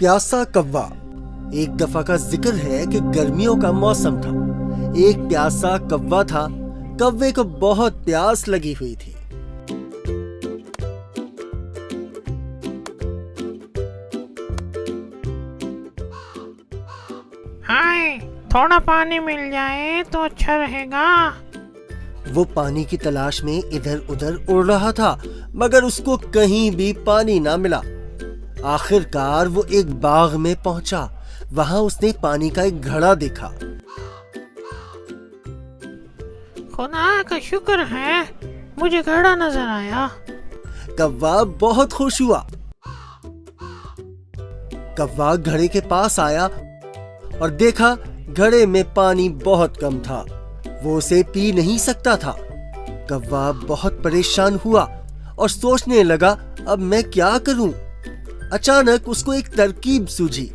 प्यासा कौवा। एक दफा का जिक्र है कि गर्मियों का मौसम था। एक प्यासा कौवा था। कौवे को बहुत प्यास लगी हुई थी। हाय, थोड़ा पानी मिल जाए तो अच्छा रहेगा। वो पानी की तलाश में इधर उधर उड़ रहा था, मगर उसको कहीं भी पानी ना मिला। आखिरकार वो एक बाग में पहुंचा। वहां उसने पानी का एक घड़ा देखा। खुदा का शुक्र है, मुझे घड़ा नजर आया। कौवा बहुत खुश हुआ। कौवा घड़े के पास आया और देखा घड़े में पानी बहुत कम था। वो उसे पी नहीं सकता था। कौवा बहुत परेशान हुआ और सोचने लगा, अब मैं क्या करूं? अचानक उसको एक तरकीब सूझी।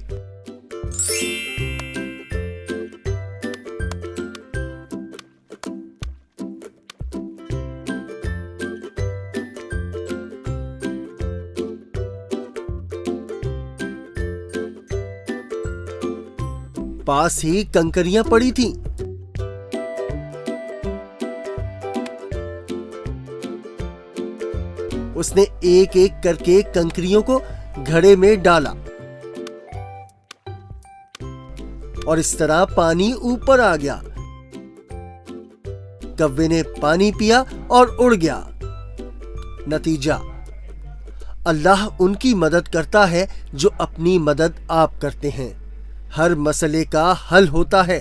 पास ही कंकरियां पड़ी थीं। उसने एक एक करके कंकरियों को घड़े में डाला और इस तरह पानी ऊपर आ गया। कौवे ने पानी पिया और उड़ गया। नतीजा, अल्लाह उनकी मदद करता है जो अपनी मदद आप करते हैं। हर मसले का हल होता है।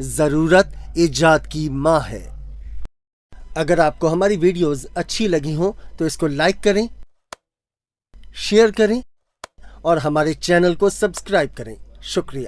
जरूरत इजाद की मां है। अगर आपको हमारी वीडियोस अच्छी लगी हो तो इसको लाइक करें, शेयर करें और हमारे चैनल को सब्सक्राइब करें। शुक्रिया।